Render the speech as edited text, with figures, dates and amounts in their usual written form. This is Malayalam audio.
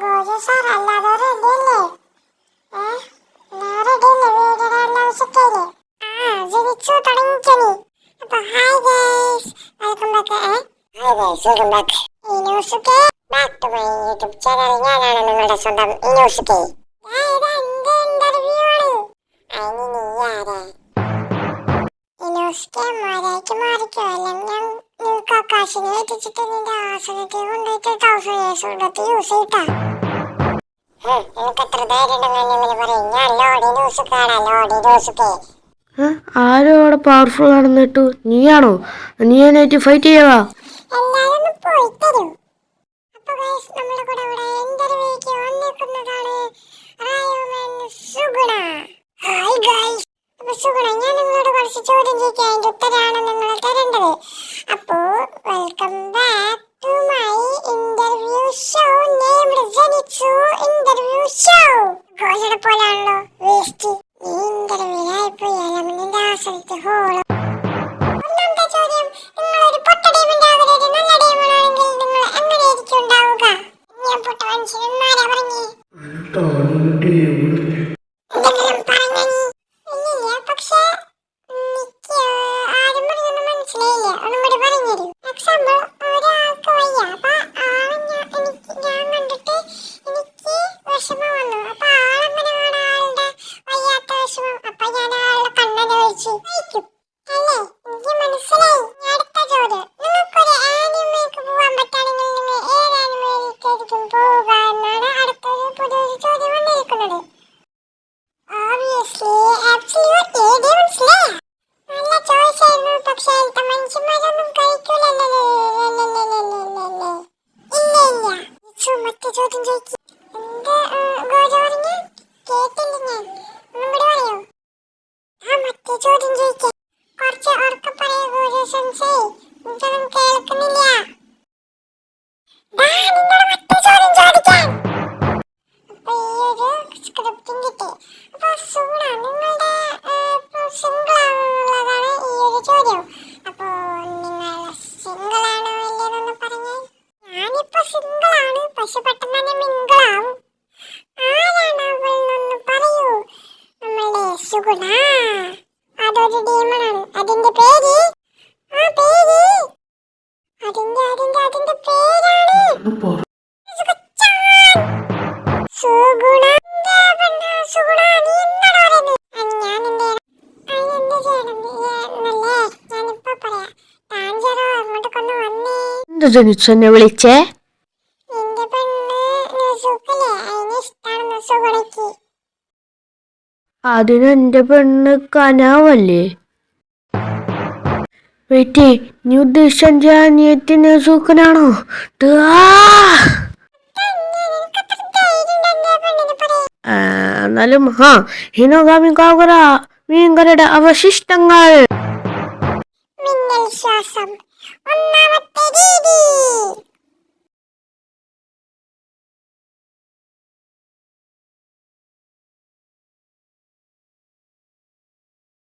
ഗോജു സാർ അല്ലാതെ റെഡിയല്ലേ? റെഡിയല്ലേ? വീഡിയോയെല്ലാം സെറ്റല്ലേ? ജനിച്ചു തുടങ്ങിക്കണി. അപ്പൊ hi guys, welcome back. Welcome back. ഇനൂസുകെ back to my YouTube channel. ഞാനാണ് നിങ്ങളുടെ സ്വന്തം ഇനൂസുകെ. ഇന്റർവ്യൂ ആണ്. അതിന് നീ ആരാ? ഇനൂസുകെ മാരായിട്ട് മാറിക്കോ, അല്ലെങ്കിൽ ഞാൻ നിനക്ക് ആകാശിനെ ഏറ്റിച്ചിട്ട് നിന്റെ ആസനത്തിൽ കൊണ്ടുപോയിട്ട് 1000 years കൊണ്ടത്ത് യൂസ് ചെയ്താ. എനിക്ക് എത്ര ധൈര്യം ഉണ്ടെന്ന് പറയും. ഞാൻ ലോഡി ന്യൂസുകാരാ, ലോഡി ന്യൂസുകെ. ആരോ അവിടെ പവർഫുൾ ആണെന്ന് കേട്ടു. നീയാണോ? നീ എന്നെ ഫൈറ്റ് ചെയ്യാവാ? എല്ലാരും പോയി തരും. അപ്പൊ ഗൈസ്, നമ്മുടെ കൂടെ ഇവിടെ ഇന്റർവ്യൂക്ക് വന്നിരിക്കുന്നതാണ് റായുമൻ സുഗുണ. Hi guys. അപ്പൊ സുഗുണ, ഞാൻ നിങ്ങളോട് കുറച്ച് ചോദ്യം ചോദിക്കാം, അതിന്റെ ഉത്തരമാണ് നിങ്ങൾ തരേണ്ടത്. അപ്പോ welcome back to my interview show named ജനിച്ചു ഇന്റർവ്യൂ ഷോ. ഗോജയുടെ പോലാണല്ലോ വേസ്റ്റ്. നീ ഇന്റർവ്യൂലായി പോയാലും നിന്റെ ആസനത്തെ ഹോളോ. ഒന്നാമത്തെ ചോദ്യം, നിങ്ങളൊരു പൊട്ട ഡീമന്റെ ആവരുത്, നല്ല ഡീമനാണെങ്കിൽ നിങ്ങൾ എങ്ങനെയായിരിക്കും ഉണ്ടാവുക? ഞാൻ പൊട്ട മനുഷ്യന്മാരാ പറഞ്ഞേ. എന്തെങ്കിലും പറഞ്ഞ നീ ഇല്ലില്ല, പക്ഷെ എനിക്ക് ആരും പറഞ്ഞൊന്നും മനസ്സിലായില്ല. ഒന്നും കൂടി പറഞ്ഞു തരൂ. എക്സാമ്പിൾ, ഒരാൾക്ക് വയ്യ, അപ്പൊ ആളെ ഞാൻ കണ്ടിട്ട് എനിക്ക് വിഷമം വന്നു. അപ്പൊ ആളെങ്ങനെയാണ് ആളുടെ വയ്യാത്ത വിഷമം? അപ്പൊ ഞാൻ ആളുടെ കണ്ണനെ ഒഴിച്ച് കഴിക്കും അല്ലേ? എനിക്ക് മനസ്സിലായി. അടുത്ത ചോദ്യം, നിങ്ങൾക്കൊരു ആനിമേക്ക് പോവാൻ പറ്റുകയാണെങ്കിൽ നിങ്ങൾ ഏത് ആനിമയിലേക്കായിരിക്കും പോവുക എന്നാണ് അടുത്തൊരു പുതിയൊരു ചോദ്യം വന്നിരിക്കുന്നത്. Obviously, absolutely, Demon Slayer. നല്ല ചോയ്സ് ആയിരുന്നു, പക്ഷെ അതിലത്തെ മനുഷ്യന്മാരൊന്നും കഴിക്കൂലല്ലോ. ഇല്ല. മറ്റേ ചോദ്യം ചോദിക്കും. എന്താ ഗോജ പറഞ്ഞ? കേട്ടില്ല ഞാൻ. ഒന്നും കൂടി പറയോ? മറ്റേ ചോദ്യം ചോദിക്കാം. കുറച്ച് ഉറക്കെ പറയൂ ഗോജ സെൻസേ, എനിക്കൊന്നും കേൾക്കുന്നില്ല. നിങ്ങളുടെ മറ്റേ ചോദ്യം ചോദിക്കാൻ. അപ്പൊ ഈ ഒരു സ്ക്രിപ്റ്റും കിട്ടി. അപ്പൊ സുഗുണ, നിങ്ങളുടെ സിംഗിൾ ആണെന്നുള്ളതാണ് ഈ ഒരു ചോദ്യം. അപ്പൊ നിങ്ങൾ സിംഗിൾ ആണോ ഇല്ലെന്നൊന്ന് പറഞ്ഞേ. ഞാനിപ്പോ സിംഗിൾ ആണ്, പക്ഷെ പെട്ടെന്ന് തന്നെ മിംഗിൾ ആവും. ആരാണ് അവളെന്നൊന്ന് പറയൂ. നമ്മളുടെ സുഗുണ. അതൊരു ഡീമണാണ്. അതിന്റെ പേര് അതിന്റെ പേരാണ് സുഗുണ. സുഗുണ, നീ എന്താ പറയുന്നത്? ഞാൻ എന്താ ചെയ്യണം എന്നല്ലേ ഞാനിപ്പോ പറയാ. താഞ്ചറോ അങ്ങോട്ടൊക്കൊന്ന് വന്നേ. എന്താ ജനിച്ചു എന്നെ വിളിച്ചേ? നിന്റെ പെണ്ണ് നുസുക്കല്ലേ, അതിന് ഇഷ്ടാണെന്ന് സുഗുണയ്ക്ക്. അതിന് എന്റെ പെണ്ണ് കനാവല്ലേ? വെയിറ്റ്, നീ ഉദ്ദേശിച്ച എന്റെ അനിയത്തി നസൂക്കനാണോ? എന്നാലും ഹിനോഗാമി കാവറ മീൻകരയുടെ അവശിഷ്ടങ്ങൾ. മിന്നൽ ശ്വാസം, ഒന്നാമത്തെ രീതി.